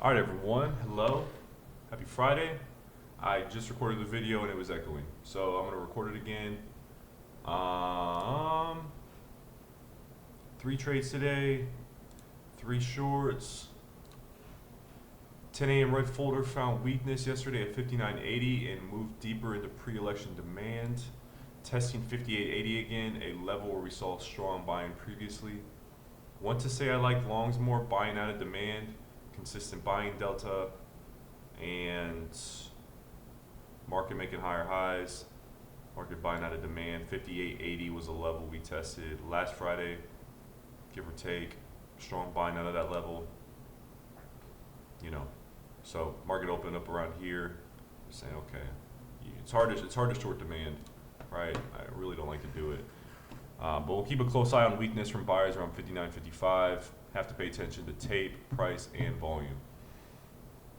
All right, everyone. Hello. Happy Friday. I just recorded the video and it was echoing, so I'm gonna record it again. Um, 3 trades today, 3 shorts. 10 a.m. red folder found weakness yesterday at 59.80 and moved deeper into pre-election demand. Testing 58.80 again, a level where we saw strong buying previously. Want to say I like longs more, buying out of demand, consistent buying delta, and market making higher highs, market buying out of demand. 58.80 was a level we tested last Friday, give or take. Strong buying out of that level, So market opened up around here, just saying, okay, it's hard to short demand, right? I really don't like to do it. But we'll keep a close eye on weakness from buyers around 59.55. Have to pay attention to tape, price, and volume.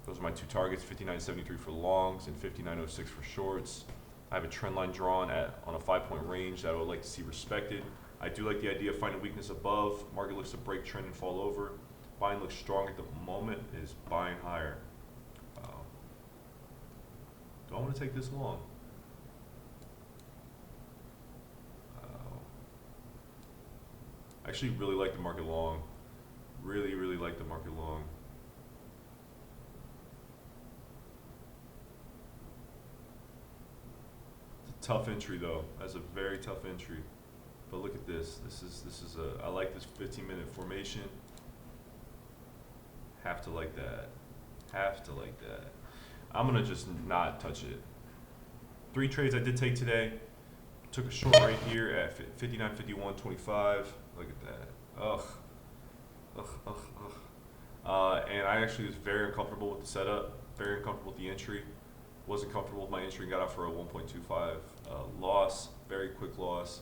Those are my two targets, 59.73 for longs and 59.06 for shorts. I have a trend line drawn on a 5-point range that I would like to see respected. I do like the idea of finding weakness above. Market looks to break trend and fall over. Buying looks strong at the moment, is buying higher. Do I want to take this long? I actually really like the market long. Really, really like the market long. It's a tough entry though. That's a very tough entry. But look at this. I like this 15-minute formation. Have to like that. Have to like that. I'm gonna just not touch it. 3 trades I did take today. Took a short right here at 59.51.25. Look at that. Ugh. And I actually was very uncomfortable with the setup. Very uncomfortable with the entry. Wasn't comfortable with my entry and got out for a 1.25 loss. Very quick loss.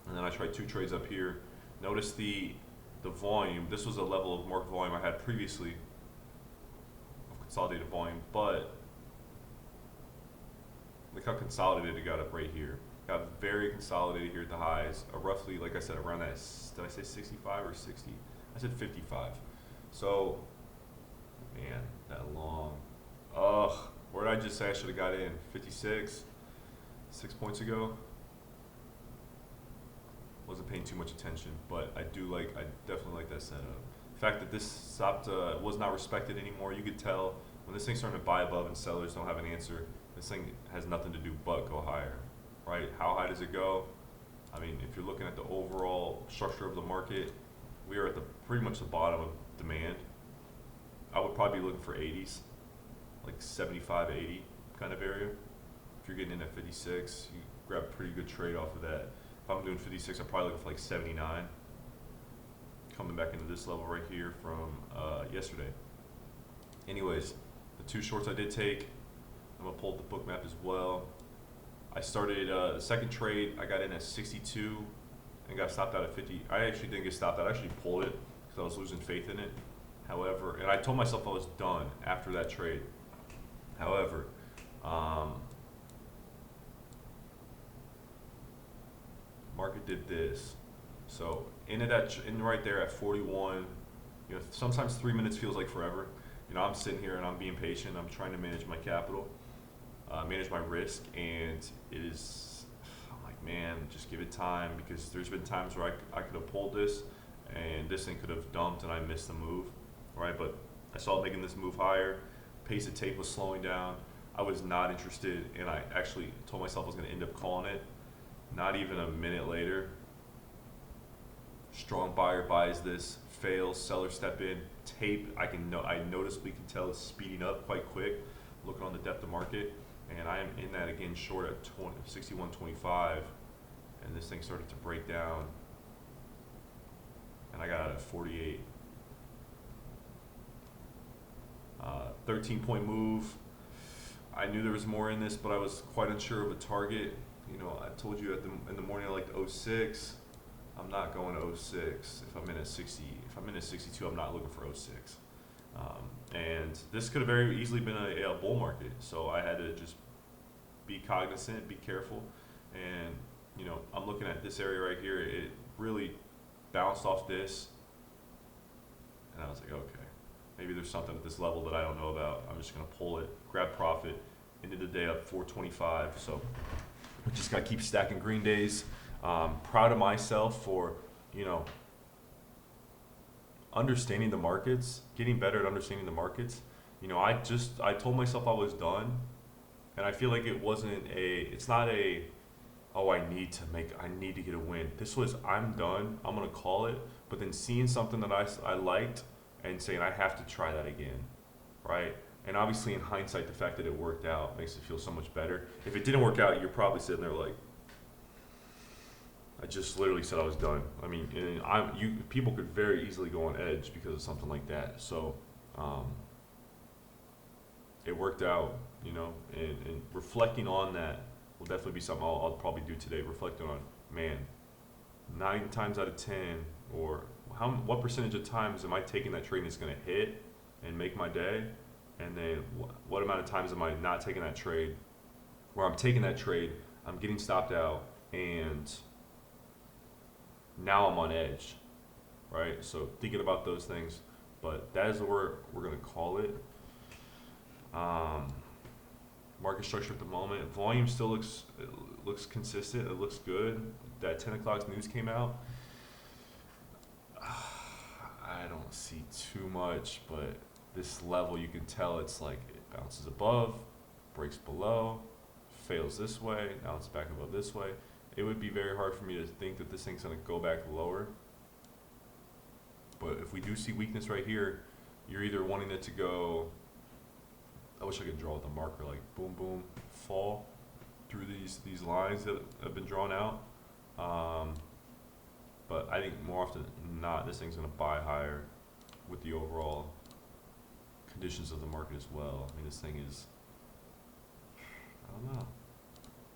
And then I tried 2 trades up here. Notice the volume. This was a level of market volume I had previously of consolidated volume, but look how consolidated it got up right here. Got very consolidated here at the highs, roughly, like I said, around that, did I say 65 or 60? I said 55. So, man, that long. Ugh, where did I just say I should have got in? 56, 6 points ago. Wasn't paying too much attention, but I definitely like that setup. The fact that this stopped, was not respected anymore, you could tell when this thing's starting to buy above and sellers don't have an answer, this thing has nothing to do but go higher, right? How high does it go? I mean, if you're looking at the overall structure of the market, we are at pretty much the bottom of demand. I would probably be looking for 80s, like 75, 80 kind of area. If you're getting in at 56, you grab a pretty good trade off of that. If I'm doing 56, I'm probably looking for like 79. Coming back into this level right here from yesterday. Anyways, the 2 shorts I did take, I'm gonna pull up the book map as well. I started the second trade, I got in at 62 and got stopped out at 50. I actually didn't get stopped out, I actually pulled it because I was losing faith in it. However, and I told myself I was done after that trade. However, market did this. So in right there at 41, sometimes 3 minutes feels like forever. I'm sitting here and I'm being patient. I'm trying to manage my capital, manage my risk, and I'm like, man, just give it time, because there's been times where I could have pulled this and this thing could have dumped and I missed the move, right? But I saw it making this move higher. Pace of tape was slowing down. I was not interested, and I actually told myself I was going to end up calling it. Not even a minute later, strong buyer buys this, fails, seller step in, tape. I noticeably can tell it's speeding up quite quick. Looking on the depth of market, and I am in that again short at 61.25, and this thing started to break down, and I got out at 48. 13-point move. I knew there was more in this, but I was quite unsure of a target. I told you in the morning I liked 06. I'm not going to 06. If I'm in at 60, if I'm in at 62, I'm not looking for 06. And this could have very easily been a bull market. So I had to just be cognizant, be careful. And, I'm looking at this area right here. It really bounced off this. And I was like, okay, Maybe there's something at this level that I don't know about. I'm just gonna pull it, grab profit, ended the day up 425. So we just gotta keep stacking green days. Proud of myself for, you know, understanding the markets, getting better at understanding the markets. You know, I told myself I was done, and I feel like it's not a, oh, I need to get a win. This was, I'm done, I'm gonna call it. But then seeing something that I liked and saying I have to try that again, right? And obviously in hindsight, the fact that it worked out makes it feel so much better. If it didn't work out, you're probably sitting there like, I just literally said I was done. I mean, and people could very easily go on edge because of something like that. So it worked out, you know, and reflecting on that will definitely be something I'll probably do today. Reflecting on, man, 9 times out of 10, or what percentage of times am I taking that trade that's going to hit and make my day, and then what amount of times am I not taking that trade, where I'm taking that trade, I'm getting stopped out, and now I'm on edge, right? So thinking about those things, but that is where we're going to call it. Market structure at the moment, volume still looks consistent. It looks good. That 10 o'clock news came out. I don't see too much, but this level, you can tell it's like it bounces above, breaks below, fails this way, now it's back above this way. It would be very hard for me to think that this thing's going to go back lower. But if we do see weakness right here, you're either wanting it to go, I wish I could draw with a marker, like boom, boom, fall through these lines that have been drawn out. But I think more often than not, this thing's going to buy higher with the overall conditions of the market as well. I mean, this thing is, I don't know.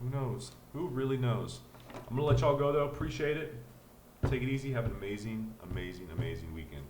Who knows? Who really knows? I'm going to let y'all go, though. Appreciate it. Take it easy. Have an amazing, amazing, amazing weekend.